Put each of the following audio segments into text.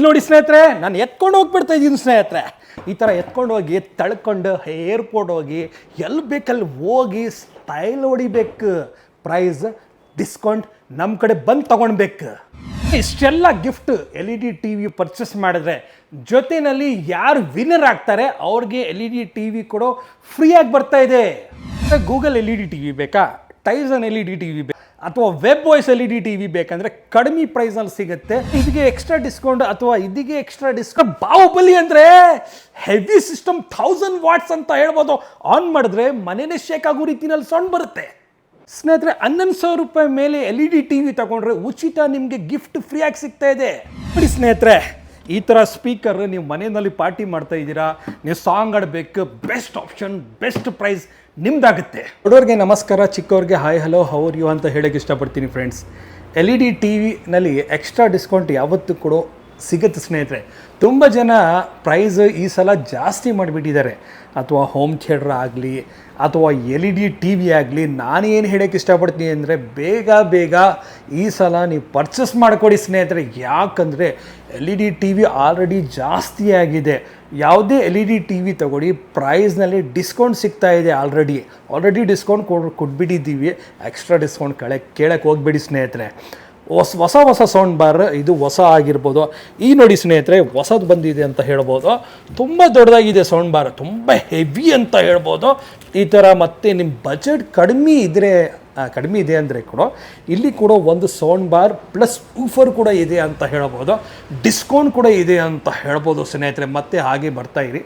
ನೋಡಿ ಸ್ನೇಹಿತರೆ, ನಾನು ಎತ್ಕೊಂಡು ಹೋಗ್ಬಿಡ್ತಾ ಇದ್ದೀನಿ ಸ್ನೇಹಿತರೆ. ಈ ಥರ ಎತ್ಕೊಂಡು ಹೋಗಿ ತಳ್ಕೊಂಡು ಏರ್ಪೋರ್ಟ್ ಹೋಗಿ ಎಲ್ಲಿ ಬೇಕಲ್ಲಿ ಹೋಗಿ ಸ್ಟೈಲ್ ಹೊಡಿಬೇಕು. ಪ್ರೈಸ್ ಡಿಸ್ಕೌಂಟ್ ನಮ್ಮ ಕಡೆ ಬಂದು ತೊಗೊಳ್ಬೇಕು. ಇಷ್ಟೆಲ್ಲ ಗಿಫ್ಟ್ LED TV ಪರ್ಚೇಸ್ ಮಾಡಿದ್ರೆ ಜೊತೆಯಲ್ಲಿ ಯಾರು ವಿನ್ನರ್ ಆಗ್ತಾರೆ ಅವ್ರಿಗೆ LED TV ಕೊಡೋ ಫ್ರೀಯಾಗಿ ಬರ್ತಾ ಇದೆ. ಗೂಗಲ್ LED TV ಬೇಕಾ, ಟೈಸನ್ LED TV ಬೇಕಾ, ಅಥವಾ ವೆಬ್ ವಾಯ್ಸ್ LED TV ಬೇಕಂದ್ರೆ ಕಡಿಮೆ ಪ್ರೈಸ್ನಲ್ಲಿ ಸಿಗುತ್ತೆ. ಇದಕ್ಕೆ ಎಕ್ಸ್ಟ್ರಾ ಡಿಸ್ಕೌಂಟ್ ಅಥವಾ ಇದಕ್ಕೆ ಎಕ್ಸ್ಟ್ರಾ ಡಿಸ್ಕೌಂಟ್. ಬಾಹುಬಲಿ ಅಂದರೆ ಹೆವಿ ಸಿಸ್ಟಮ್ 1000 ವಾಟ್ಸ್ ಅಂತ ಹೇಳ್ಬೋದು. ಆನ್ ಮಾಡಿದ್ರೆ ಮನೆಯೇ ಶೇಕ್ ಆಗೋ ರೀತಿನಲ್ಲಿ ಸೌಂಡ್ ಬರುತ್ತೆ ಸ್ನೇಹಿತರೆ. 11,000 ರೂಪಾಯಿ ಮೇಲೆ LED TV ತಗೊಂಡ್ರೆ ಉಚಿತ ನಿಮಗೆ ಗಿಫ್ಟ್ ಫ್ರೀಯಾಗಿ ಸಿಗ್ತಾ ಇದೆ. ನೋಡಿ ಸ್ನೇಹಿತರೆ, ಈ ಥರ ಸ್ಪೀಕರ್ ನೀವು ಮನೆಯಲ್ಲಿ ಪಾರ್ಟಿ ಮಾಡ್ತಾ ಇದ್ದೀರಾ, ನೀವು ಸಾಂಗ್ ಆಡಬೇಕು, ಬೆಸ್ಟ್ ಆಪ್ಷನ್, ಬೆಸ್ಟ್ ಪ್ರೈಸ್ ನಿಮ್ದಾಗುತ್ತೆ. ದೊಡ್ಡವ್ರಿಗೆ ನಮಸ್ಕಾರ, ಚಿಕ್ಕವ್ರಿಗೆ hi hello how are you ಅಂತ ಹೇಳೋಕ್ಕೆ ಇಷ್ಟಪಡ್ತೀನಿ ಫ್ರೆಂಡ್ಸ್. LED TVನಲ್ಲಿ ಎಕ್ಸ್ಟ್ರಾ ಡಿಸ್ಕೌಂಟ್ ಯಾವತ್ತೂ ಕೂಡ ಸಿಗುತ್ತೆ ಸ್ನೇಹಿತರೆ. ತುಂಬ ಜನ ಪ್ರೈಸ್ ಈ ಸಲ ಜಾಸ್ತಿ ಮಾಡಿಬಿಟ್ಟಿದ್ದಾರೆ. ಅಥವಾ ಹೋಮ್ ಥಿಯೇಟ್ರ್ ಆಗಲಿ ಅಥವಾ LED TV ಆಗಲಿ, ನಾನೇನು ಹೇಳೋಕ್ಕೆ ಇಷ್ಟಪಡ್ತೀನಿ ಅಂದರೆ ಬೇಗ ಈ ಸಲ ನೀವು ಪರ್ಚೇಸ್ ಮಾಡಿಕೊಡಿ ಸ್ನೇಹಿತರೆ. ಯಾಕಂದರೆ LED TV ಆಲ್ರೆಡಿ ಜಾಸ್ತಿ ಆಗಿದೆ. ಯಾವುದೇ LED TV ತಗೊಳ್ಳಿ, ಪ್ರೈಸ್ನಲ್ಲಿ ಡಿಸ್ಕೌಂಟ್ ಸಿಗ್ತಾ ಇದೆ. ಆಲ್ರೆಡಿ ಡಿಸ್ಕೌಂಟ್ ಕೊಟ್ಬಿಟ್ಟಿದ್ದೀವಿ. ಎಕ್ಸ್ಟ್ರಾ ಡಿಸ್ಕೌಂಟ್ ಕೇಳಕ್ಕೆ ಹೋಗ್ಬೇಡಿ ಸ್ನೇಹಿತರೆ. ಹೊಸ ಸೌಂಡ್ ಬಾರ್ ಇದು ಹೊಸ ಆಗಿರ್ಬೋದು. ಈ ನೋಡಿ ಸ್ನೇಹಿತರೆ, ಹೊಸದು ಬಂದಿದೆ ಅಂತ ಹೇಳ್ಬೋದು. ತುಂಬ ದೊಡ್ಡದಾಗಿದೆ ಸೌಂಡ್ ಬಾರ್, ತುಂಬ ಹೆವಿ ಅಂತ ಹೇಳ್ಬೋದು. ಈ ಥರ ಮತ್ತು ನಿಮ್ಮ ಬಜೆಟ್ ಕಡಿಮೆ ಇದೆ ಅಂದರೆ ಕೂಡ ಇಲ್ಲಿ ಕೂಡ ಒಂದು ಸೌಂಡ್ ಬಾರ್ ಪ್ಲಸ್ ಊಫರ್ ಕೂಡ ಇದೆ ಅಂತ ಹೇಳ್ಬೋದು. ಡಿಸ್ಕೌಂಟ್ ಕೂಡ ಇದೆ ಅಂತ ಹೇಳ್ಬೋದು ಸ್ನೇಹಿತರೆ. ಮತ್ತೆ ಹಾಗೆ ಬರ್ತಾ ಇರಿ.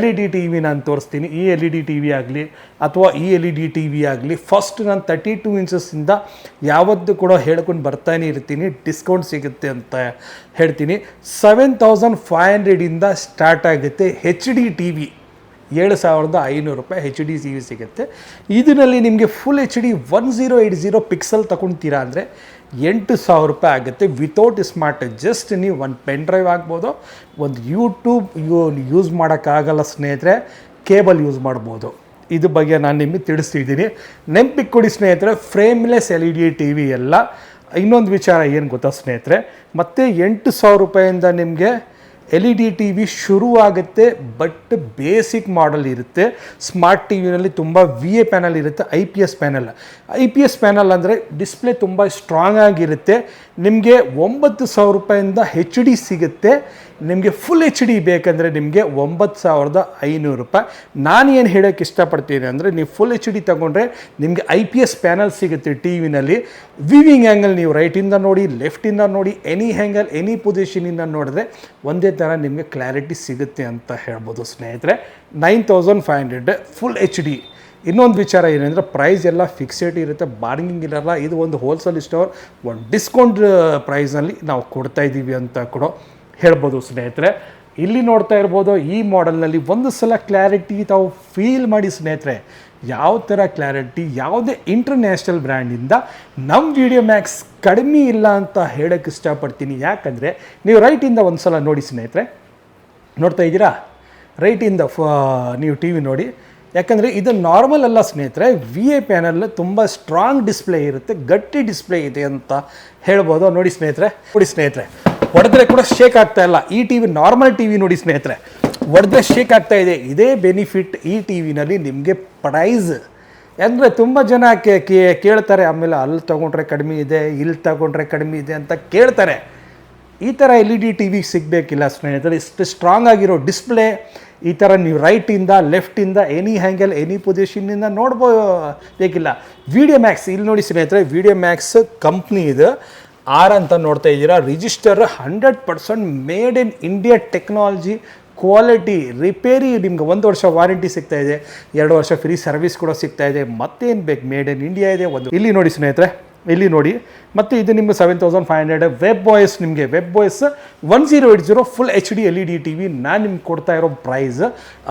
LED TV ನಾನು ತೋರಿಸ್ತೀನಿ. ಈ LED TV ಆಗಲಿ ಅಥವಾ ಈ LED TV ಆಗಲಿ, ಫಸ್ಟ್ ನಾನು 32 ಇಂಚಸ್ಸಿಂದ ಯಾವತ್ತೂ ಕೂಡ ಹೇಳ್ಕೊಂಡು ಬರ್ತಾನೆ ಇರ್ತೀನಿ. ಡಿಸ್ಕೌಂಟ್ ಸಿಗುತ್ತೆ ಅಂತ ಹೇಳ್ತೀನಿ. 7,500ಇಂದ ಸ್ಟಾರ್ಟ್ ಆಗುತ್ತೆ. HD TV 7,500 ರೂಪಾಯಿ HD TV ಸಿಗುತ್ತೆ. ಇದರಲ್ಲಿ ನಿಮಗೆ ಫುಲ್ HD 1080 ಪಿಕ್ಸೆಲ್ ತಗೊಳ್ತೀರಾ ಅಂದರೆ 8,000 ರೂಪಾಯಿ ಆಗುತ್ತೆ. ವಿತೌಟ್ ಸ್ಮಾರ್ಟ್, ಜಸ್ಟ್ ನೀವು ಒಂದು ಪೆನ್ ಡ್ರೈವ್ ಆಗ್ಬೋದು. ಒಂದು ಯೂಟ್ಯೂಬ್ ಯೂಸ್ ಮಾಡೋಕ್ಕಾಗಲ್ಲ ಸ್ನೇಹಿತರೆ, ಕೇಬಲ್ ಯೂಸ್ ಮಾಡ್ಬೋದು. ಇದ್ರ ಬಗ್ಗೆ ನಾನು ನಿಮಗೆ ತಿಳಿಸ್ತಿದ್ದೀನಿ. ನೆನಪಿಗೆ ಕೊಡಿ ಸ್ನೇಹಿತರೆ, ಫ್ರೇಮ್ಲೆಸ್ LED TV ಎಲ್ಲ. ಇನ್ನೊಂದು ವಿಚಾರ ಏನು ಗೊತ್ತಾ ಸ್ನೇಹಿತರೆ, ಮತ್ತು 8,000 ರೂಪಾಯಿಂದ ನಿಮಗೆ LED TV ಶುರು ಆಗುತ್ತೆ. ಬಟ್ ಬೇಸಿಕ್ ಮಾಡಲ್ ಇರುತ್ತೆ. ಸ್ಮಾರ್ಟ್ TVನಲ್ಲಿ ತುಂಬ VA ಪ್ಯಾನಲ್ ಇರುತ್ತೆ. IPS ಪ್ಯಾನಲ್ ಅಂದರೆ ಡಿಸ್ಪ್ಲೇ ತುಂಬ ಸ್ಟ್ರಾಂಗ್ ಆಗಿರುತ್ತೆ. ನಿಮಗೆ 9,000 ರೂಪಾಯಿಂದ HD ಸಿಗುತ್ತೆ. ನಿಮಗೆ ಫುಲ್ HD ಬೇಕಂದರೆ ನಿಮಗೆ 9,500 ರೂಪಾಯಿ. ನಾನು ಏನು ಹೇಳೋಕ್ಕೆ ಇಷ್ಟಪಡ್ತೀನಿ ಅಂದರೆ, ನೀವು ಫುಲ್ HD ತಗೊಂಡ್ರೆ ನಿಮಗೆ IPS ಪ್ಯಾನಲ್ ಸಿಗುತ್ತೆ TVನಲ್ಲಿ. ವಿವಿಂಗ್ ಆ್ಯಂಗಲ್ ನೀವು ರೈಟಿಂದ ನೋಡಿ, ಲೆಫ್ಟಿಂದ ನೋಡಿ, ಎನಿ ಆ್ಯಂಗಲ್ ಎನಿ ಪೊಸಿಷನಿಂದ ನೋಡಿದ್ರೆ ಒಂದೇ ಥರ ನಿಮಗೆ ಕ್ಲಾರಿಟಿ ಸಿಗುತ್ತೆ ಅಂತ ಹೇಳ್ಬೋದು ಸ್ನೇಹಿತರೆ. 9,500 ಫುಲ್ HD. ಇನ್ನೊಂದು ವಿಚಾರ ಏನಂದರೆ, ಪ್ರೈಸ್ ಎಲ್ಲ ಫಿಕ್ಸೆಡ್ ಇರುತ್ತೆ, ಬಾರ್ಗಿಂಗ್ ಇರಲ್ಲ. ಇದು ಒಂದು ಹೋಲ್ಸೇಲ್ ಸ್ಟೋರ್, ಒಂದು ಡಿಸ್ಕೌಂಟ್ ಪ್ರೈಸ್ನಲ್ಲಿ ನಾವು ಕೊಡ್ತಾ ಇದ್ದೀವಿ ಅಂತ ಕೂಡ ಹೇಳ್ಬೋದು ಸ್ನೇಹಿತರೆ. ಇಲ್ಲಿ ನೋಡ್ತಾ ಇರ್ಬೋದು, ಈ ಮಾಡೆಲ್ನಲ್ಲಿ ಒಂದು ಸಲ ಕ್ಲಾರಿಟಿ ತಾವು ಫೀಲ್ ಮಾಡಿ ಸ್ನೇಹಿತರೆ. ಯಾವ ಥರ ಕ್ಲಾರಿಟಿ, ಯಾವುದೇ ಇಂಟರ್ನ್ಯಾಷನಲ್ ಬ್ರ್ಯಾಂಡಿಂದ ನಮ್ಮ ವಿಡಿಯೋ ಮ್ಯಾಕ್ಸ್ ಕಡಿಮೆ ಇಲ್ಲ ಅಂತ ಹೇಳೋಕ್ಕೆ ಇಷ್ಟಪಡ್ತೀನಿ. ಯಾಕಂದರೆ ನೀವು ರೈಟಿಂದ ಒಂದು ಸಲ ನೋಡಿ ಸ್ನೇಹಿತರೆ, ನೋಡ್ತಾ ಇದ್ದೀರಾ, ರೈಟಿಂದ ನೀವು TV ನೋಡಿ. ಯಾಕಂದರೆ ಇದು ನಾರ್ಮಲ್ ಅಲ್ಲ ಸ್ನೇಹಿತರೆ, VA ಪ್ಯಾನಲ್ ತುಂಬ ಸ್ಟ್ರಾಂಗ್ ಡಿಸ್ಪ್ಲೇ ಇರುತ್ತೆ, ಗಟ್ಟಿ ಡಿಸ್ಪ್ಲೇ ಇದೆ ಅಂತ ಹೇಳ್ಬೋದು. ನೋಡಿ ಸ್ನೇಹಿತರೆ, ಹೊಡೆದ್ರೆ ಕೂಡ ಶೇಕ್ ಆಗ್ತಾ ಇಲ್ಲ. ಈ TV ನಾರ್ಮಲ್ TV ನೋಡಿ ಸ್ನೇಹಿತರೆ, ಹೊಡೆದ್ರೆ ಶೇಕ್ ಆಗ್ತಾ ಇದೆ. ಇದೇ ಬೆನಿಫಿಟ್ ಈ TVನಲ್ಲಿ ನಿಮಗೆ. ಪ್ರೈಸ್ ಅಂದರೆ ತುಂಬ ಜನ ಕೇಳ್ತಾರೆ, ಆಮೇಲೆ ಅಲ್ಲಿ ತೊಗೊಂಡ್ರೆ ಕಡಿಮೆ ಇದೆ, ಇಲ್ಲಿ ತೊಗೊಂಡ್ರೆ ಕಡಿಮೆ ಇದೆ ಅಂತ ಕೇಳ್ತಾರೆ. ಈ ಥರ LED TV ಸಿಗಬೇಕಿಲ್ಲ ಸ್ನೇಹಿತರೆ. ಇಷ್ಟು ಸ್ಟ್ರಾಂಗ್ ಆಗಿರೋ ಡಿಸ್ಪ್ಲೇ. ಈ ಥರ ನೀವು ರೈಟಿಂದ ಲೆಫ್ಟಿಂದ ಎನಿ ಆ್ಯಂಗಲ್ ಎನಿ ಪೊಸಿಷನ್ನಿಂದ ನೋಡ್ಬೋಬೇಕಿಲ್ಲ. ವಿಡಿಯೋ ಮ್ಯಾಕ್ಸ್ ಇಲ್ಲಿ ನೋಡಿ ಸ್ನೇಹಿತರೆ, ವಿಡಿಯೋ ಮ್ಯಾಕ್ಸ್ ಕಂಪ್ನಿ ಇದು. R ಅಂತ ನೋಡ್ತಾ ಇದ್ದೀರಾ. Register 100% made in India technology, quality, repair. ನಿಮ್ಗೆ 1 ವರ್ಷ ವಾರಂಟಿ ಸಿಗ್ತಾ ಇದೆ, 2 ವರ್ಷ ಫ್ರೀ ಸರ್ವಿಸ್ ಕೂಡ ಸಿಗ್ತಾ ಇದೆ. ಮತ್ತೇನು ಬೇಕು, ಮೇಡ್ ಇನ್ ಇಂಡಿಯಾ ಇದೆ. ಇಲ್ಲಿ ನೋಡಿ ಸ್ನೇಹಿತರೆ, ಇಲ್ಲಿ ನೋಡಿ. ಮತ್ತು ಇದು ನಿಮಗೆ 7,500. Web voice 1080 full HD LED TV ನಾನು ನಿಮ್ಗೆ ಕೊಡ್ತಾ ಇರೋ ಪ್ರೈಸ್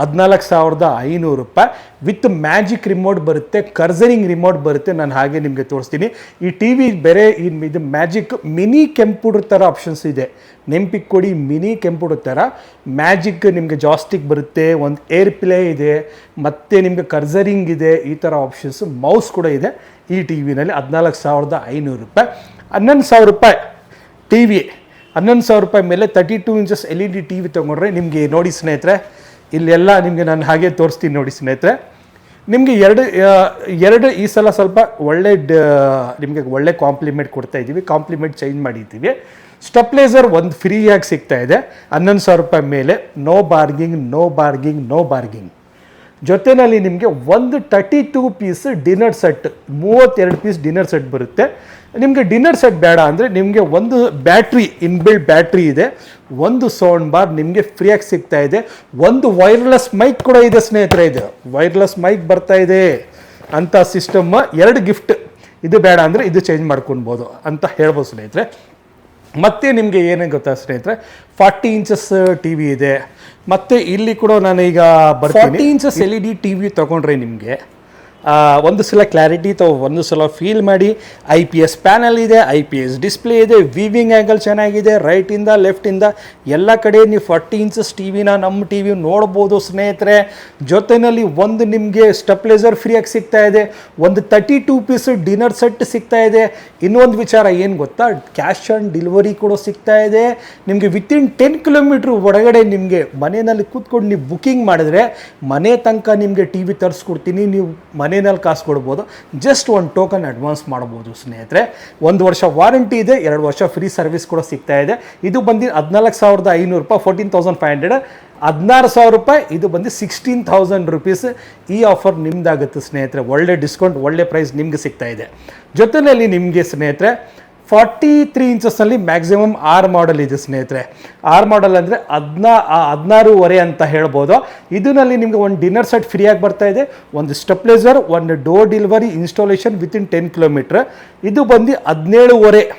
14,500 ರೂಪಾಯಿ. ವಿತ್ ಮ್ಯಾಜಿಕ್ ರಿಮೋಟ್ ಬರುತ್ತೆ, ಕರ್ಸರಿಂಗ್ ರಿಮೋಟ್ ಬರುತ್ತೆ. ನಾನು ಹಾಗೆ ನಿಮಗೆ ತೋರಿಸ್ತೀನಿ. ಈ TV ಬೇರೆ, ಇದು ಮ್ಯಾಜಿಕ್ ಮಿನಿ ಕಂಪ್ಯೂಟರ್ ಥರ ಆಪ್ಷನ್ಸ್ ಇದೆ. ನೆನಪಿಗೆ ಕೊಡಿ, ಮಿನಿ ಕಂಪ್ಯೂಟರ್ ಥರ ಮ್ಯಾಜಿಕ್ ನಿಮಗೆ ಜಾಸ್ಟಿಕ್ ಬರುತ್ತೆ, ಒಂದು ಏರ್ ಪ್ಲೇ ಇದೆ, ಮತ್ತು ನಿಮಗೆ ಕರ್ಸರಿಂಗ್ ಇದೆ. ಈ ಥರ ಆಪ್ಷನ್ಸ್, ಮೌಸ್ ಕೂಡ ಇದೆ ಈ TVನಲ್ಲಿ. 14,500 ರೂಪಾಯಿ. 11,000 ರೂಪಾಯಿ TV 11,000 ಮೇಲೆ 32 ಇಂಚಸ್ LED ಟಿ ವಿ ತೊಗೊಂಡ್ರೆ ನಿಮಗೆ ನೋಡಿ ಸ್ನೇಹಿತರೆ, ಇಲ್ಲೆಲ್ಲ ನಿಮಗೆ ನಾನು ಹಾಗೆ ತೋರಿಸ್ತೀನಿ ನೋಡಿ ಸ್ನೇಹಿತರೆ. ನಿಮಗೆ ಎರಡು ಈ ಸಲ ಸ್ವಲ್ಪ ನಿಮಗೆ ಒಳ್ಳೆ ಕಾಂಪ್ಲಿಮೆಂಟ್ ಕೊಡ್ತಾ ಇದ್ದೀವಿ, ಕಾಂಪ್ಲಿಮೆಂಟ್ ಚೇಂಜ್ ಮಾಡಿದ್ದೀವಿ. ಸ್ಟೆಪ್ಲೈಸರ್ ಒಂದು ಫ್ರೀಯಾಗಿ ಸಿಗ್ತಾ ಇದೆ 11,000 ಮೇಲೆ. No bargaining. ಜೊತೆಯಲ್ಲಿ ನಿಮಗೆ ಒಂದು 32 piece dinner set, 32 piece dinner set ಬರುತ್ತೆ. ನಿಮಗೆ ಡಿನ್ನರ್ ಸೆಟ್ ಬೇಡ ಅಂದರೆ ನಿಮಗೆ ಒಂದು ಇನ್ಬಿಲ್ಡ್ ಬ್ಯಾಟ್ರಿ ಇದೆ, ಒಂದು ಸೌಂಡ್ ಬಾರ್ ನಿಮಗೆ ಫ್ರೀಯಾಗಿ ಸಿಗ್ತಾ ಇದೆ, ಒಂದು ವೈರ್ಲೆಸ್ ಮೈಕ್ ಕೂಡ ಇದೆ ಸ್ನೇಹಿತರೆ. ಇದು ವೈರ್ಲೆಸ್ ಮೈಕ್ ಬರ್ತಾ ಇದೆ ಅಂತ ಸಿಸ್ಟಮ್, 2 ಗಿಫ್ಟ್. ಇದು ಬೇಡ ಅಂದರೆ ಇದು ಚೇಂಜ್ ಮಾಡ್ಕೊಳ್ಬೋದು ಅಂತ ಹೇಳ್ಬೋದು ಸ್ನೇಹಿತರೆ. ಮತ್ತು ನಿಮಗೆ ಏನೇ ಗೊತ್ತಾ ಸ್ನೇಹಿತರೆ, 40 ಇಂಚಸ್ ಟಿ ವಿ ಇದೆ. ಮತ್ತು ಇಲ್ಲಿ ಕೂಡ ನಾನು ಈಗ 40 ಇಂಚಸ್ LED ಟಿ ವಿ ತೊಗೊಂಡ್ರೆ ನಿಮಗೆ ಒಂದು ಸಲ ಕ್ಲಾರಿಟಿ ಒಂದು ಸಲ ಫೀಲ್ ಮಾಡಿ. IPS ಪ್ಯಾನಲ್ ಇದೆ, IPS ಡಿಸ್ಪ್ಲೇ ಇದೆ, ವೀವಿಂಗ್ ಆ್ಯಂಗಲ್ ಚೆನ್ನಾಗಿದೆ, ರೈಟಿಂದ ಲೆಫ್ಟಿಂದ ಎಲ್ಲ ಕಡೆ ನೀವು 40 ಇಂಚಸ್ ಟಿ ವಿನ ನಮ್ಮ ಟಿ ವಿ ನೋಡ್ಬೋದು ಸ್ನೇಹಿತರೆ. ಜೊತೆಯಲ್ಲಿ ಒಂದು ನಿಮಗೆ ಸ್ಟೆಪ್ಲೈಸರ್ ಫ್ರೀಯಾಗಿ ಸಿಗ್ತಾ ಇದೆ, ಒಂದು 32 ಪೀಸ್ ಡಿನ್ನರ್ ಸೆಟ್ ಸಿಗ್ತಾ ಇದೆ. ಇನ್ನೊಂದು ವಿಚಾರ ಏನು ಗೊತ್ತಾ, ಕ್ಯಾಶ್ ಆನ್ ಡೆಲಿವರಿ ಕೂಡ ಸಿಗ್ತಾ ಇದೆ ನಿಮಗೆ. ವಿತಿನ್ 10 ಕಿಲೋಮೀಟ್ರ್ ಒಳಗಡೆ ನಿಮಗೆ ಮನೆಯಲ್ಲಿ ಕೂತ್ಕೊಂಡು ನೀವು ಬುಕ್ಕಿಂಗ್ ಮಾಡಿದ್ರೆ ಮನೆ ತನಕ ನಿಮಗೆ ಟಿ ವಿ ತರಿಸ್ಕೊಡ್ತೀನಿ. ನೀವು ಮನೆಯಲ್ಲಿ ಕಾಸು ಕೊಡ್ಬೋದು, ಜಸ್ಟ್ ಒಂದು ಟೋಕನ್ ಅಡ್ವಾನ್ಸ್ ಮಾಡ್ಬೋದು ಸ್ನೇಹಿತರೆ. 1 ವರ್ಷ ವಾರಂಟಿ ಇದೆ, 2 ವರ್ಷ ಫ್ರೀ ಸರ್ವಿಸ್ ಕೂಡ ಸಿಗ್ತಾ ಇದೆ. ಇದು ಬಂದು 14,500 ರೂಪಾಯಿ, 14,500. 16,000 ರೂಪಾಯಿ, ಇದು ಬಂದು 16,000 ರೂಪೀಸ್. ಈ ಆಫರ್ ನಿಮ್ದಾಗುತ್ತೆ ಸ್ನೇಹಿತರೆ. ಒಳ್ಳೆ ಡಿಸ್ಕೌಂಟ್, ಒಳ್ಳೆ ಪ್ರೈಸ್ ನಿಮ್ಗೆ ಸಿಗ್ತಾ ಇದೆ. ಜೊತೆಯಲ್ಲಿ ನಿಮಗೆ ಸ್ನೇಹಿತರೆ 43 ಇಂಚಸ್ನಲ್ಲಿ ಮ್ಯಾಕ್ಸಿಮಮ್ 6 ಮಾಡಲ್ ಇದೆ ಸ್ನೇಹಿತರೆ. 6 ಮಾಡಲ್ ಅಂದರೆ 16.5 ಅಂತ ಹೇಳ್ಬೋದು. ಇದರಲ್ಲಿ ನಿಮಗೆ ಒಂದು ಡಿನ್ನರ್ ಸೆಟ್ ಫ್ರೀಯಾಗಿ ಬರ್ತಾ ಇದೆ, ಒಂದು ಸ್ಟೆಪ್ಲೈಸರ್, ಒಂದು door delivery installation within 10 kilometre. ಇದು ಬಂದು 17.5.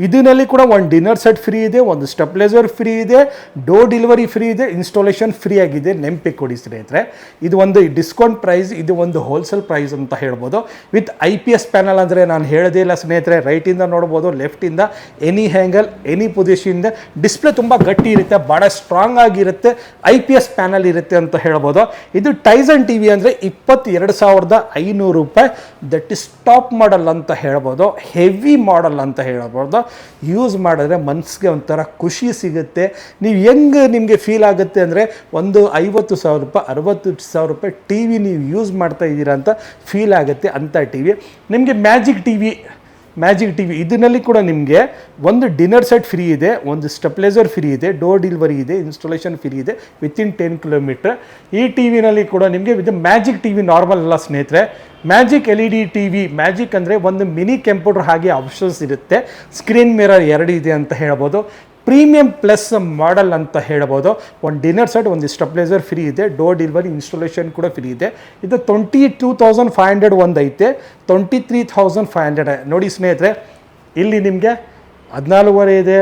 ಇದರಲ್ಲಿ ಕೂಡ ಒಂದು ಡಿನ್ನರ್ ಸೆಟ್ ಫ್ರೀ ಇದೆ, ಒಂದು ಸ್ಟೆಪ್ಲೈಸರ್ ಫ್ರೀ ಇದೆ, ಡೋರ್ ಡೆಲಿವರಿ ಫ್ರೀ ಇದೆ, ಇನ್ಸ್ಟಾಲೇಷನ್ ಫ್ರೀ ಆಗಿದೆ. ನೆನಪಿ ಕೊಡಿ ಸ್ನೇಹಿತರೆ, ಇದು ಒಂದು ಡಿಸ್ಕೌಂಟ್ ಪ್ರೈಸ್, ಇದು ಒಂದು ಹೋಲ್ಸೇಲ್ ಪ್ರೈಸ್ ಅಂತ ಹೇಳ್ಬೋದು. ವಿತ್ IPS ಪ್ಯಾನಲ್ ಅಂದರೆ ನಾನು ಹೇಳೋದೇ ಇಲ್ಲ ಸ್ನೇಹಿತರೆ. ರೈಟಿಂದ ನೋಡ್ಬೋದು, ಲೆಫ್ಟಿಂದ ಎನಿ ಹ್ಯಾಂಗಲ್, ಎನಿ ಪೊಸಿಷನಿಂದ ಡಿಸ್ಪ್ಲೇ ತುಂಬ ಗಟ್ಟಿ ಇರುತ್ತೆ, ಭಾಳ ಸ್ಟ್ರಾಂಗ್ ಆಗಿರುತ್ತೆ, IPS ಪ್ಯಾನಲ್ ಇರುತ್ತೆ ಅಂತ ಹೇಳ್ಬೋದು. ಇದು ಟೈಸನ್ ಟಿ ವಿ ಅಂದರೆ 22,500 ರೂಪಾಯಿ. ದಟ್ ಇಸ್ ಟಾಪ್ ಮಾಡಲ್ ಅಂತ ಹೇಳ್ಬೋದು, ಹೆವಿ ಮಾಡಲ್ ಅಂತ ಹೇಳ್ಬೋದು. ಯೂಸ್ ಮಾಡಿದ್ರೆ ಮನಸ್ಸಿಗೆ ಒಂಥರ ಖುಷಿ ಸಿಗುತ್ತೆ. ನೀವು ಹೆಂಗೆ ನಿಮಗೆ ಫೀಲ್ ಆಗುತ್ತೆ ಅಂದರೆ ಒಂದು 50,000 ರೂಪಾಯಿ 60,000 ರೂಪಾಯಿ ಟಿ ವಿ ನೀವು ಯೂಸ್ ಮಾಡ್ತಾ ಇದ್ದೀರಾ ಅಂತ ಫೀಲ್ ಆಗುತ್ತೆ ಅಂಥ ಟಿ ವಿ. ನಿಮಗೆ ಮ್ಯಾಜಿಕ್ ಟಿ ವಿ ಇದರಲ್ಲಿ ಕೂಡ ನಿಮಗೆ ಒಂದು ಡಿನ್ನರ್ ಸೆಟ್ ಫ್ರೀ ಇದೆ, ಒಂದು ಸ್ಟೆಪ್ಲೈಸರ್ ಫ್ರೀ ಇದೆ, ಡೋರ್ ಡೆಲಿವರಿ ಇದೆ, ಇನ್ಸ್ಟಾಲೇಷನ್ ಫ್ರೀ ಇದೆ ವಿತಿನ್ 10 ಕಿಲೋಮೀಟ್ರ್. ಈ ಟಿ ವಿನಲ್ಲಿ ಕೂಡ ನಿಮಗೆ ಇದು ಮ್ಯಾಜಿಕ್ ಟಿ ವಿ ನಾರ್ಮಲ್ ಅಲ್ಲ ಸ್ನೇಹಿತರೆ. Magic LED TV, magic ಅಂದರೆ ಒಂದು ಮಿನಿ ಕಂಪ್ಯೂಟರ್ ಹಾಗೆ ಆಪ್ಷನ್ಸ್ ಇರುತ್ತೆ, ಸ್ಕ್ರೀನ್ ಮಿರರ್ 2 ಇದೆ ಅಂತ ಹೇಳ್ಬೋದು. ಪ್ರೀಮಿಯಂ ಪ್ಲಸ್ ಮಾಡಲ್ ಅಂತ ಹೇಳ್ಬೋದು. ಒಂದು ಡಿನ್ನರ್ ಸೆಟ್, ಒಂದು ಸ್ಟೆಪ್ಲೈಸರ್ ಫ್ರೀ ಇದೆ, ಡೋರ್ ಡೆಲಿವರಿ ಇನ್ಸ್ಟಾಲೇಷನ್ ಕೂಡ ಫ್ರೀ ಇದೆ. ಇದು 22,500 ಒಂದು ಐತೆ, 23,500 ನೋಡಿ ಸ್ನೇಹಿತರೆ. ಇಲ್ಲಿ ನಿಮಗೆ 14.5 ಇದೆ,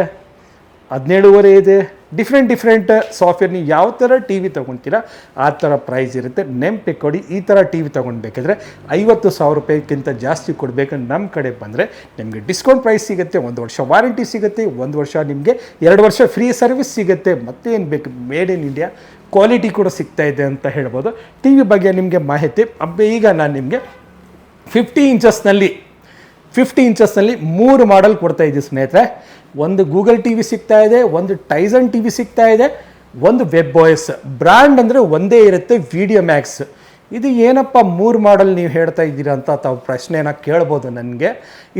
17.5 ಇದೆ. ಡಿಫ್ರೆಂಟ್ ಸಾಫ್ಟ್ವೇರ್ ನೀವು ಯಾವ ಥರ ಟಿ ವಿ ತೊಗೊತೀರಾ ಆ ಥರ ಪ್ರೈಸ್ ಇರುತ್ತೆ. ನೆನಪಿ ಕೊಡಿ, ಈ ಥರ ಟಿ ವಿ ತೊಗೊಳ್ಬೇಕಾದ್ರೆ 50,000 ರೂಪಾಯಿಗಿಂತ ಜಾಸ್ತಿ ಕೊಡಬೇಕು. ನಮ್ಮ ಕಡೆ ಬಂದರೆ ನಿಮಗೆ ಡಿಸ್ಕೌಂಟ್ ಪ್ರೈಸ್ ಸಿಗುತ್ತೆ, 1 ವರ್ಷ ವಾರಂಟಿ ಸಿಗುತ್ತೆ, 1 ವರ್ಷ ನಿಮಗೆ 2 ವರ್ಷ ಫ್ರೀ ಸರ್ವಿಸ್ ಸಿಗುತ್ತೆ. ಮತ್ತೇನು ಬೇಕು, ಮೇಡ್ ಇನ್ ಇಂಡಿಯಾ ಕ್ವಾಲಿಟಿ ಕೂಡ ಸಿಗ್ತಾ ಇದೆ ಅಂತ ಹೇಳ್ಬೋದು. ಟಿ ವಿ ಬಗ್ಗೆ ನಿಮಗೆ ಮಾಹಿತಿ. ಈಗ ನಾನು ನಿಮಗೆ 50 ಇಂಚಸ್ನಲ್ಲಿ 3 ಮಾಡಲ್ ಕೊಡ್ತಾ ಇದ್ದೀವಿ ಸ್ನೇಹಿತರೆ. ಒಂದು ಗೂಗಲ್ ಟಿ ವಿ ಸಿಗ್ತಾ ಇದೆ, ಒಂದು ಟೈಸನ್ ಟಿ ವಿ ಸಿಗ್ತಾ ಇದೆ, ಒಂದು WebOS. ಬ್ರ್ಯಾಂಡ್ ಅಂದರೆ ಒಂದೇ ಇರುತ್ತೆ, ವಿಡಿಯೋ ಮ್ಯಾಕ್ಸ್. ಇದು ಏನಪ್ಪ 3 ಮಾಡಲ್ ನೀವು ಹೇಳ್ತಾ ಇದ್ದೀರಾ ಅಂತ ತಾವು ಪ್ರಶ್ನೆನ ಕೇಳ್ಬೋದು ನನಗೆ.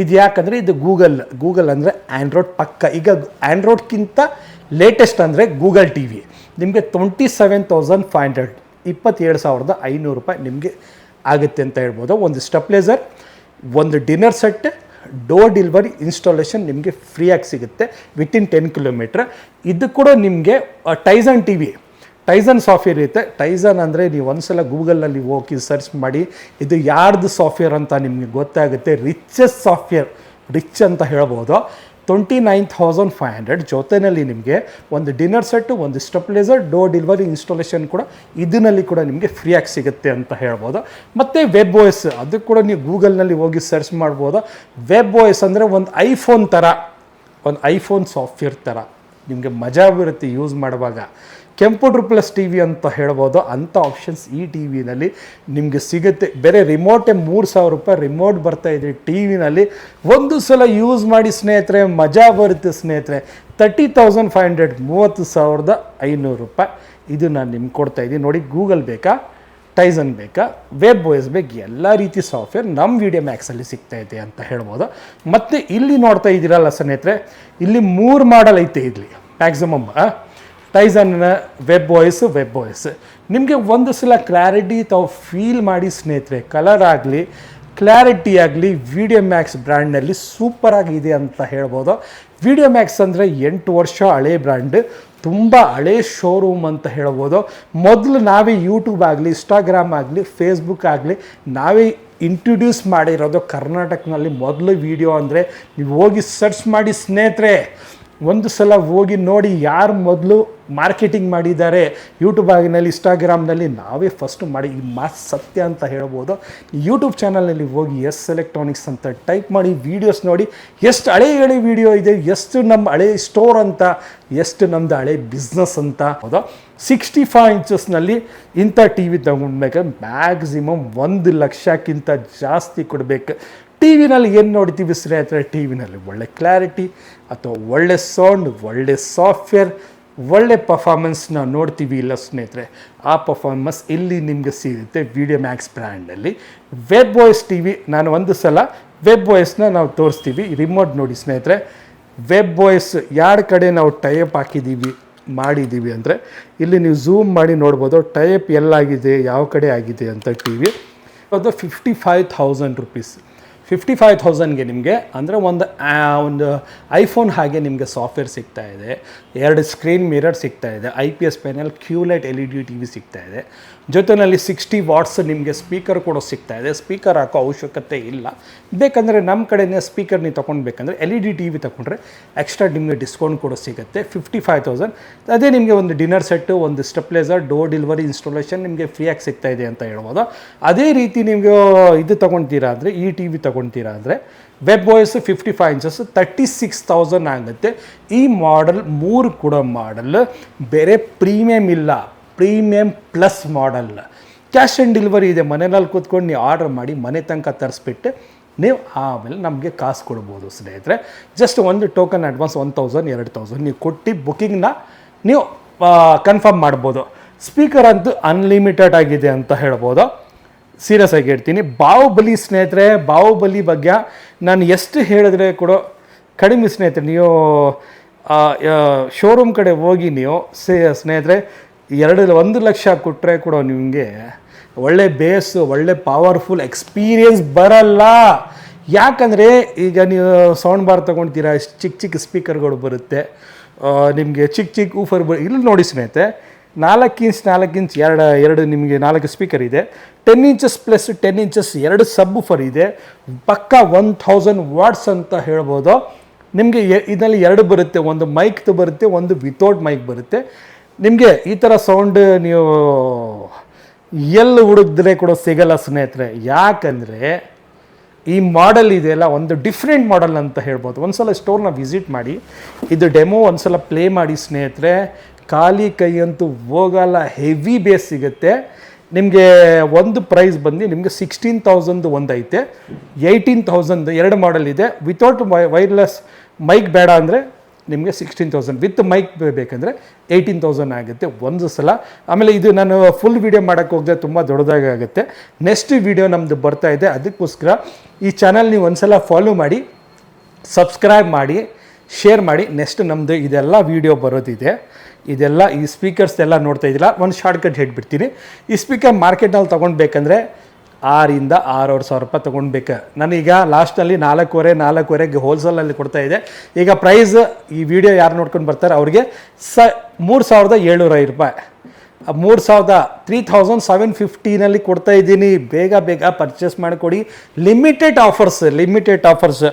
ಇದು ಯಾಕಂದರೆ ಇದು ಗೂಗಲ್ ಅಂದರೆ ಆ್ಯಂಡ್ರಾಯ್ಡ್ ಪಕ್ಕ. ಈಗ ಆ್ಯಂಡ್ರಾಯ್ಡ್ಗಿಂತ ಲೇಟೆಸ್ಟ್ ಅಂದರೆ ಗೂಗಲ್ ಟಿ ವಿ ನಿಮಗೆ 27,500 27,500 ರೂಪಾಯಿ ನಿಮಗೆ ಆಗುತ್ತೆ ಅಂತ ಹೇಳ್ಬೋದು. ಒಂದು ಸ್ಟೆಪ್ಲೈಸರ್, ಒಂದು dinner set, door delivery installation ನಿಮಗೆ ಫ್ರೀಯಾಗಿ ಸಿಗುತ್ತೆ ವಿತಿನ್ 10 ಕಿಲೋಮೀಟ್ರ್. ಇದು ಕೂಡ ನಿಮಗೆ Tizen TV, Tizen software ಇರುತ್ತೆ. ಟೈಸನ್ ಅಂದರೆ ನೀವು ಒಂದ್ಸಲ ಗೂಗಲ್ನಲ್ಲಿ ಹೋಗಿ ಸರ್ಚ್ ಮಾಡಿ, ಇದು ಯಾರ್ದು ಸಾಫ್ಟ್ವೇರ್ ಅಂತ ನಿಮಗೆ ಗೊತ್ತಾಗುತ್ತೆ. ರಿಚೆಸ್ಟ್ ಸಾಫ್ಟ್ವೇರ್, ರಿಚ್ ಅಂತ ಹೇಳ್ಬೋದು. 29,500 ಜೊತೆಯಲ್ಲಿ ನಿಮಗೆ ಒಂದು ಡಿನ್ನರ್ ಸೆಟ್ಟು, ಒಂದು ಸ್ಟೆಪ್ಲೈಸರ್, ಡೋರ್ ಡೆಲಿವರಿ ಇನ್ಸ್ಟಾಲೇಷನ್ ಕೂಡ ಇದರಲ್ಲಿ ಕೂಡ ನಿಮಗೆ ಫ್ರೀಯಾಗಿ ಸಿಗುತ್ತೆ ಅಂತ ಹೇಳ್ಬೋದು. ಮತ್ತು WebOS ಅದು ಕೂಡ ನೀವು ಗೂಗಲ್ನಲ್ಲಿ ಹೋಗಿ ಸರ್ಚ್ ಮಾಡ್ಬೋದು. WebOS ಅಂದರೆ ಒಂದು ಐಫೋನ್ ಥರ, ಒಂದು ಐಫೋನ್ ಸಾಫ್ಟ್ವೇರ್ ಥರ ನಿಮಗೆ ಮಜಾ ಬರುತ್ತೆ ಯೂಸ್ ಮಾಡುವಾಗ. ಕಂಪ್ಯೂಟರ್ ಪ್ಲಸ್ ಟಿ ವಿ ಅಂತ ಹೇಳ್ಬೋದು, ಅಂಥ ಆಪ್ಷನ್ಸ್ ಈ ಟಿ ವಿನಲ್ಲಿ ನಿಮಗೆ ಸಿಗುತ್ತೆ. ಬೇರೆ ರಿಮೋಟೇ 3,000 ರೂಪಾಯಿ ರಿಮೋಟ್ ಬರ್ತಾಯಿದೆ ಟಿ ವಿನಲ್ಲಿ. ಒಂದು ಸಲ ಯೂಸ್ ಮಾಡಿ ಸ್ನೇಹಿತರೆ, ಮಜಾ ಬರುತ್ತೆ ಸ್ನೇಹಿತರೆ. 30,500 30,500 ರೂಪಾಯಿ ಇದು ನಾನು ನಿಮ್ಗೆ ಕೊಡ್ತಾಯಿದ್ದೀನಿ ನೋಡಿ. ಗೂಗಲ್ ಬೇಕಾ, ಟೈಸನ್ ಬೇಕಾ, ವೆಬ್ OS ಬೇಕು, ಎಲ್ಲ ರೀತಿ ಸಾಫ್ಟ್ವೇರ್ ನಮ್ಮ ವಿಡಿಯೋ ಮ್ಯಾಕ್ಸಲ್ಲಿ ಸಿಗ್ತಾಯಿದೆ ಅಂತ ಹೇಳ್ಬೋದು. ಮತ್ತು ಇಲ್ಲಿ ನೋಡ್ತಾ ಇದ್ದೀರಲ್ಲ ಸ್ನೇಹಿತರೆ, ಇಲ್ಲಿ 3 ಮಾಡಲ್ ಐತೆ ಇಲ್ಲಿ ಮ್ಯಾಕ್ಸಿಮಮ್. ಟೈಸನ್ನ ವೆಬ್ OS ನಿಮಗೆ ಒಂದು ಸಲ ಕ್ಲಾರಿಟಿ ತಾವು ಫೀಲ್ ಮಾಡಿ ಸ್ನೇಹಿತರೆ. ಕಲರ್ ಆಗಲಿ, ಕ್ಲಾರಿಟಿ ಆಗಲಿ, ವಿಡಿಯೋ ಮ್ಯಾಕ್ಸ್ ಬ್ರ್ಯಾಂಡ್ನಲ್ಲಿ ಸೂಪರಾಗಿದೆ ಅಂತ ಹೇಳ್ಬೋದು. ವಿಡಿಯೋ ಮ್ಯಾಕ್ಸ್ ಅಂದರೆ 8 ವರ್ಷ ಹಳೆ ಬ್ರ್ಯಾಂಡ್, ತುಂಬ ಹಳೆ ಶೋರೂಮ್ ಅಂತ ಹೇಳ್ಬೋದು. ಮೊದಲು ನಾವೇ ಯೂಟ್ಯೂಬ್ ಆಗಲಿ, ಇನ್ಸ್ಟಾಗ್ರಾಮ್ ಆಗಲಿ, ಫೇಸ್ಬುಕ್ ಆಗಲಿ ನಾವೇ ಇಂಟ್ರೊಡ್ಯೂಸ್ ಮಾಡಿರೋದು ಕರ್ನಾಟಕದಲ್ಲಿ. ಮೊದಲು ವಿಡಿಯೋ ಅಂದರೆ ನೀವು ಹೋಗಿ ಸರ್ಚ್ ಮಾಡಿ ಸ್ನೇಹಿತರೆ, ಒಂದು ಸಲ ಹೋಗಿ ನೋಡಿ ಯಾರು ಮೊದಲು ಮಾರ್ಕೆಟಿಂಗ್ ಮಾಡಿದ್ದಾರೆ ಯೂಟ್ಯೂಬ್ ಆಗಿನಲ್ಲಿ, ಇನ್ಸ್ಟಾಗ್ರಾಮ್ನಲ್ಲಿ ನಾವೇ ಫಸ್ಟು ಮಾಡಿ. ಈ ಮಾತು ಸತ್ಯ ಅಂತ ಹೇಳ್ಬೋದು. ಯೂಟ್ಯೂಬ್ ಚಾನಲ್ನಲ್ಲಿ ಹೋಗಿ ಎಸ್ ಎಲೆಕ್ಟ್ರಾನಿಕ್ಸ್ ಅಂತ ಟೈಪ್ ಮಾಡಿ, ವೀಡಿಯೋಸ್ ನೋಡಿ. ಎಷ್ಟು ಹಳೆ ವೀಡಿಯೋ ಇದೆ, ಎಷ್ಟು ನಮ್ಮ ಹಳೆ ಸ್ಟೋರ್ ಅಂತ, ಎಷ್ಟು ನಮ್ಮದು ಹಳೆ ಬಿಸ್ನೆಸ್ ಅಂತ. ಹೌದಾ, 65 ಇಂಚಸ್ನಲ್ಲಿ ಇಂಥ ಟಿ ವಿ ತೊಗೊಂಡ್ಬೇಕಾದ್ರೆ ಮ್ಯಾಕ್ಸಿಮಮ್ 1 ಲಕ್ಷಕ್ಕಿಂತ ಜಾಸ್ತಿ ಕೊಡಬೇಕು. ಟಿ ವಿನಲ್ಲಿ ಏನು ನೋಡ್ತೀವಿ ಸ್ನೇಹಿತರೆ, ಟಿ ವಿನಲ್ಲಿ ಒಳ್ಳೆ ಕ್ಲಾರಿಟಿ ಅಥವಾ ಒಳ್ಳೆ ಸೌಂಡ್, ಒಳ್ಳೆ ಸಾಫ್ಟ್ವೇರ್, ಒಳ್ಳೆ ಪರ್ಫಾರ್ಮೆನ್ಸ್ನ ನೋಡ್ತೀವಿ ಇಲ್ಲ ಸ್ನೇಹಿತರೆ. ಆ ಪರ್ಫಾರ್ಮೆನ್ಸ್ ಇಲ್ಲಿ ನಿಮಗೆ ಸಿಗುತ್ತೆ ವಿಡಿಯೋ ಮ್ಯಾಕ್ಸ್ ಬ್ರ್ಯಾಂಡಲ್ಲಿ. ವೆಬ್ OS ಟಿ ವಿ ನಾನು ಒಂದು ಸಲ ವೆಬ್ OSನ ನಾವು ತೋರಿಸ್ತೀವಿ. ರಿಮೋಟ್ ನೋಡಿ ಸ್ನೇಹಿತರೆ, ವೆಬ್ OS ಎರಡು ಕಡೆ ನಾವು ಟೈಪ್ ಹಾಕಿದ್ದೀವಿ ಮಾಡಿದ್ದೀವಿ ಅಂದರೆ ಇಲ್ಲಿ ನೀವು ಝೂಮ್ ಮಾಡಿ ನೋಡ್ಬೋದು ಟೈಪ್ ಎಲ್ಲಾಗಿದೆ, ಯಾವ ಕಡೆ ಆಗಿದೆ ಅಂತ. ಟಿ ವಿ ಅದು 55,000 ರೂಪೀಸ್. 55,000ಗೆ ನಿಮಗೆ ಅಂದರೆ ಒಂದು ಐಫೋನ್ ಹಾಗೆ ನಿಮಗೆ ಸಾಫ್ಟ್ವೇರ್ ಸಿಗ್ತಾಯಿದೆ, 2 ಸ್ಕ್ರೀನ್ ಮಿರರ್ ಸಿಗ್ತಾಯಿದೆ, IPS panel, QLED LED TV ಸಿಗ್ತಾಯಿದೆ. ಜೊತೆಯಲ್ಲಿ 60 ವಾಟ್ಸ್ ನಿಮಗೆ ಸ್ಪೀಕರ್ ಕೂಡ ಸಿಗ್ತಾಯಿದೆ. ಸ್ಪೀಕರ್ ಹಾಕೋ ಅವಶ್ಯಕತೆ ಇಲ್ಲ. ಬೇಕಂದರೆ ನಮ್ಮ ಕಡೆಯೇ ಸ್ಪೀಕರ್ ನೀವು ತೊಗೊಳ್ಬೇಕಂದ್ರೆ LED ಟಿ ವಿ ತೊಗೊಂಡ್ರೆ ಎಕ್ಸ್ಟ್ರಾ ನಿಮಗೆ ಡಿಸ್ಕೌಂಟ್ ಕೂಡ ಸಿಗುತ್ತೆ. 55,000 ಅದೇ ನಿಮಗೆ ಒಂದು ಡಿನ್ನರ್ ಸೆಟ್ಟು, ಒಂದು ಸ್ಟೆಪ್ಲೈಸರ್, ಡೋರ್ ಡೆಲಿವರಿ, ಇನ್ಸ್ಟಾಲೇಷನ್ ನಿಮಗೆ ಫ್ರೀಯಾಗಿ ಸಿಗ್ತಾಯಿದೆ ಅಂತ ಹೇಳ್ಬೋದು. ಅದೇ ರೀತಿ ನಿಮಗೆ ಇದು ತೊಗೊಳ್ತೀರಾ ಅಂದರೆ, ಈ ಟಿ ವಿ ತೊಗೊಳ್ತೀರಾ ಅಂದರೆ ವೆಬ್ OS 55 ಇಂಚಸ್ 36,000 ಆಗುತ್ತೆ. ಈ ಮಾಡೆಲ್ 3 ಕೂಡ ಮಾಡಲ್ ಬೇರೆ ಪ್ರೀಮಿಯಮ್ ಇಲ್ಲ, premium plus model. Cash on delivery ಇದೆ. ಮನೆಯಲ್ಲಿ ಕೂತ್ಕೊಂಡು ನೀವು ಆರ್ಡರ್ ಮಾಡಿ ಮನೆ ತನಕ ತರಿಸ್ಬಿಟ್ಟು ನೀವು ಆಮೇಲೆ ನಮಗೆ ಕಾಸು ಕೊಡ್ಬೋದು ಸ್ನೇಹಿತರೆ. ಜಸ್ಟ್ ಒಂದು ಟೋಕನ್ ಅಡ್ವಾನ್ಸ್ 1,000 2,000 ನೀವು ಕೊಟ್ಟು ಬುಕ್ಕಿಂಗ್ನ ನೀವು ಕನ್ಫರ್ಮ್ ಮಾಡ್ಬೋದು. ಸ್ಪೀಕರ್ ಅಂತೂ ಅನ್ಲಿಮಿಟೆಡ್ ಆಗಿದೆ ಅಂತ ಹೇಳ್ಬೋದು. ಸೀರಿಯಸ್ ಆಗಿ ಹೇಳ್ತೀನಿ. ಬಾಹುಬಲಿ ಸ್ನೇಹಿತರೆ, ಬಾಹುಬಲಿ ಬಗ್ಗೆ ನಾನು ಎಷ್ಟು ಹೇಳಿದ್ರೆ ಕೂಡ ಕಡಿಮೆ ಸ್ನೇಹಿತರೆ. ನೀವು ಶೋರೂಮ್ ಕಡೆ ಹೋಗಿ ನೀವು ಸ್ನೇಹಿತರೆ 1 ಲಕ್ಷ ಕೊಟ್ಟರೆ ಕೂಡ ನಿಮಗೆ ಒಳ್ಳೆ ಬೇಸ್, ಒಳ್ಳೆ ಪವರ್ಫುಲ್ ಎಕ್ಸ್ಪೀರಿಯನ್ಸ್ ಬರಲ್ಲ. ಯಾಕಂದರೆ ಈಗ ನೀವು ಸೌಂಡ್ ಬಾರ್ ತೊಗೊಳ್ತೀರಾ, ಚಿಕ್ಕ ಸ್ಪೀಕರ್ಗಳು ಬರುತ್ತೆ ನಿಮಗೆ, ಚಿಕ್ಕ ಊಫರ್ ಇಲ್ಲಿ ನೋಡಿ ಸ್ನೇಹಿತರೆ, 4 ಇಂಚ್ ಎರಡು ನಿಮಗೆ 4 ಸ್ಪೀಕರ್ ಇದೆ. 10 ಇಂಚಸ್ ಪ್ಲಸ್ 10 ಇಂಚಸ್ 2 ಸಬ್ ಊಫರ್ ಇದೆ. ಪಕ್ಕ 1000 ವಾಟ್ಸ್ ಅಂತ ಹೇಳ್ಬೋದು. ನಿಮಗೆ ಇದರಲ್ಲಿ 2 ಬರುತ್ತೆ, ಒಂದು ಮೈಕ್ದು ಬರುತ್ತೆ, ಒಂದು ವಿತೌಟ್ ಮೈಕ್ ಬರುತ್ತೆ. ನಿಮಗೆ ಈ ಥರ ಸೌಂಡ್ ನೀವು ಎಲ್ಲಿ ಹುಡುಕಿದ್ರೆ ಕೂಡ ಸಿಗಲ್ಲ ಸ್ನೇಹಿತರೆ. ಯಾಕಂದರೆ ಈ ಮಾಡೆಲ್ ಇದೆಯಲ್ಲ ಒಂದು ಡಿಫ್ರೆಂಟ್ ಮಾಡೆಲ್ ಅಂತ ಹೇಳ್ಬೋದು. ಒಂದು ಸಲ ಸ್ಟೋರ್ನ ವಿಸಿಟ್ ಮಾಡಿ, ಇದು ಡೆಮೋ ಒಂದು ಸಲ ಪ್ಲೇ ಮಾಡಿ ಸ್ನೇಹಿತರೆ. ಖಾಲಿ ಕೈಯಂತೂ ಹೋಗಲ್ಲ, ಹೆವಿ ಬೇಸ್ ಸಿಗುತ್ತೆ ನಿಮಗೆ. ಒಂದು ಪ್ರೈಸ್ ಬಂದು ನಿಮಗೆ 16,000 ಒಂದು ಐತೆ, 18,000 2 ಮಾಡೆಲ್ ಇದೆ. ವಿತೌಟ್ ವೈರ್ಲೆಸ್ ಮೈಕ್ ಬೇಡ ಅಂದರೆ ನಿಮಗೆ 16,000, ವಿತ್ ಮೈಕ್ ಬೇಕಂದರೆ 18,000 ಆಗುತ್ತೆ ಒಂದು ಸಲ. ಆಮೇಲೆ ಇದು ನಾನು ಫುಲ್ ವೀಡಿಯೋ ಮಾಡೋಕ್ಕೆ ಹೋದರೆ ತುಂಬ ದೊಡ್ಡದಾಗಿ ಆಗುತ್ತೆ. ನೆಕ್ಸ್ಟ್ ವೀಡಿಯೋ ನಮ್ಮದು ಬರ್ತಾ ಇದೆ. ಅದಕ್ಕೋಸ್ಕರ ಈ ಚಾನಲ್ ನೀವು ಒಂದು ಸಲ ಫಾಲೋ ಮಾಡಿ, ಸಬ್ಸ್ಕ್ರೈಬ್ ಮಾಡಿ, ಶೇರ್ ಮಾಡಿ. ನೆಕ್ಸ್ಟ್ ನಮ್ಮದು ಇದೆಲ್ಲ ವೀಡಿಯೋ ಬರೋದಿದೆ. ಇದೆಲ್ಲ ಈ ಸ್ಪೀಕರ್ಸ್ ಎಲ್ಲ ನೋಡ್ತಾ ಇದ್ದಿಲ್ಲ, ಒಂದು ಶಾರ್ಟ್ಕಟ್ ಹೇಳ್ಬಿಡ್ತೀನಿ. ಈ ಸ್ಪೀಕರ್ ಮಾರ್ಕೆಟ್ನಲ್ಲಿ ತೊಗೊಳ್ಬೇಕಂದ್ರೆ 6,000 to 6,500 ರೂಪಾಯಿ ತೊಗೊಳ್ಬೇಕು. ನಾನೀಗ ಲಾಸ್ಟಲ್ಲಿ 4,500 ಹೋಲ್ಸೇಲಲ್ಲಿ ಕೊಡ್ತಾಯಿದ್ದೆ. ಈಗ ಪ್ರೈಸ್ ಈ ವಿಡಿಯೋ ಯಾರು ನೋಡ್ಕೊಂಡು ಬರ್ತಾರೆ ಅವ್ರಿಗೆ 3,750 ರೂಪಾಯಿ, 3,750ನಲ್ಲಿ ಕೊಡ್ತಾ ಇದ್ದೀನಿ. ಬೇಗ ಪರ್ಚೇಸ್ ಮಾಡಿಕೊಡಿ. Limited offers.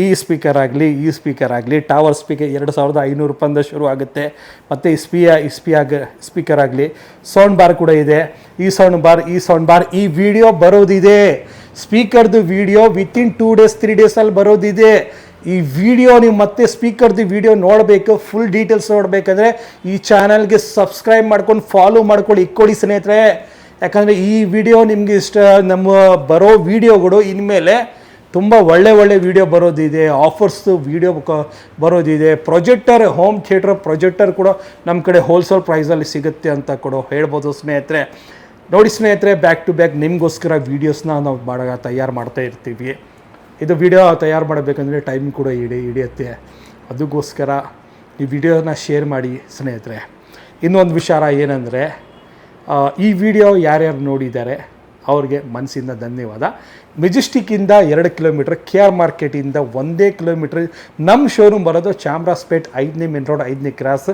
ಈ ಸ್ಪೀಕರ್ ಆಗಲಿ ಟವರ್ ಸ್ಪೀಕರ್ 2,500 ರೂಪಾಯಿಂದ ಶುರು ಆಗುತ್ತೆ. ಮತ್ತು ಸ್ಪೀಕರ್ ಆಗಲಿ, ಸೌಂಡ್ ಬಾರ್ ಕೂಡ ಇದೆ. ಈ ಸೌಂಡ್ ಬಾರ್ ಈ ವಿಡಿಯೋ ಬರೋದಿದೆ. ಸ್ಪೀಕರ್ದು ವಿಡಿಯೋ ವಿತಿನ್ 2 days 3 days ಅಲ್ಲಿ ಬರೋದಿದೆ. ಈ ವಿಡಿಯೋ ನೀವು ಮತ್ತೆ ಸ್ಪೀಕರ್ದು ವಿಡಿಯೋ ನೋಡಬೇಕು, ಫುಲ್ ಡೀಟೇಲ್ಸ್ ನೋಡಬೇಕಂದ್ರೆ ಈ ಚಾನಲ್ಗೆ ಸಬ್ಸ್ಕ್ರೈಬ್ ಮಾಡ್ಕೊಂಡು ಫಾಲೋ ಮಾಡ್ಕೊಳ್ಳಿ, ಇಕ್ಕೊಳ್ಳಿ ಸ್ನೇಹಿತರೆ. ಯಾಕಂದರೆ ಈ ವಿಡಿಯೋ ನಿಮಗೆ ಇಷ್ಟ, ನಮ್ಮ ಬರೋ ವಿಡಿಯೋಗಳು ಇನ್ಮೇಲೆ ತುಂಬ ಒಳ್ಳೆ ವಿಡಿಯೋ ಬರೋದಿದೆ, ಆಫರ್ಸ್ದು ವಿಡಿಯೋ ಬರೋದಿದೆ. ಪ್ರೊಜೆಕ್ಟರ್, ಹೋಮ್ ಥಿಯೇಟರ್ ಪ್ರೊಜೆಕ್ಟರ್ ಕೂಡ ನಮ್ಮ ಕಡೆ ಹೋಲ್ಸೇಲ್ ಪ್ರೈಸಲ್ಲಿ ಸಿಗುತ್ತೆ ಅಂತ ಕೂಡ ಹೇಳ್ಬೋದು ಸ್ನೇಹಿತರೆ. ನೋಡಿ ಸ್ನೇಹಿತರೆ, ಬ್ಯಾಕ್ ಟು ಬ್ಯಾಕ್ ನಿಮಗೋಸ್ಕರ ವೀಡಿಯೋಸ್ನ ನಾವು ತಯಾರು ಮಾಡ್ತಾ ಇರ್ತೀವಿ. ಇದು ವಿಡಿಯೋ ತಯಾರು ಮಾಡಬೇಕಂದ್ರೆ ಟೈಮ್ ಕೂಡ ಹಿಡಿಯುತ್ತೆ. ಅದಕ್ಕೋಸ್ಕರ ಈ ವಿಡಿಯೋನ ಶೇರ್ ಮಾಡಿ ಸ್ನೇಹಿತರೆ. ಇನ್ನೊಂದು ವಿಚಾರ ಏನಂದರೆ, ಈ ವಿಡಿಯೋ ಯಾರ್ಯಾರು ನೋಡಿದ್ದಾರೆ ಅವ್ರಿಗೆ ಮನಸ್ಸಿಂದ ಧನ್ಯವಾದ. ಮೆಜೆಸ್ಟಿಕ್ಕಿಂದ 2 ಕಿಲೋಮೀಟ್ರ್, KR ಮಾರ್ಕೆಟಿಂದ 1 ಕಿಲೋಮೀಟ್ರ್ ನಮ್ಮ ಶೋರೂಮ್ ಬರೋದು ಚಾಮರಾಜಪೇಟೆ 5ನೇ ಮೇನ್ ರೋಡ್ 5ನೇ cross,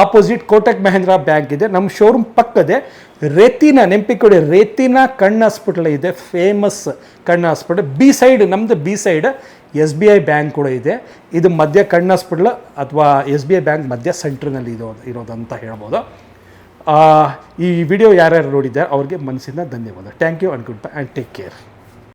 opposite Kotak Mahindra bank ಇದೆ. ನಮ್ಮ ಶೋರೂಮ್ ಪಕ್ಕದೇ ರೆತಿನಾ, ನೆಂಪಿಕೊಡಿ, ರೆತಿನಾ ಕಣ್ಣು ಹಾಸ್ಪಿಟಲ್ ಇದೆ, ಫೇಮಸ್ ಕಣ್ಣು ಹಾಸ್ಪಿಟಲ್. ಸೈಡ್ ನಮ್ಮದು ಸೈಡ್ SBI ಬ್ಯಾಂಕ್ ಕೂಡ ಇದೆ. ಇದು ಮಧ್ಯ ಕಣ್ಣು ಹಾಸ್ಪಿಟಲ್ ಅಥವಾ SBI ಬ್ಯಾಂಕ್ ಮಧ್ಯ ಸೆಂಟ್ರ್ನಲ್ಲಿ ಇರೋದಂತ ಹೇಳ್ಬೋದು. ಈ ವಿಡಿಯೋ ಯಾರ್ಯಾರು ನೋಡಿದ್ದಾರೆ ಅವ್ರಿಗೆ ಮನಸ್ಸಿಂದ ಧನ್ಯವಾದ. Thank you and goodbye and take care.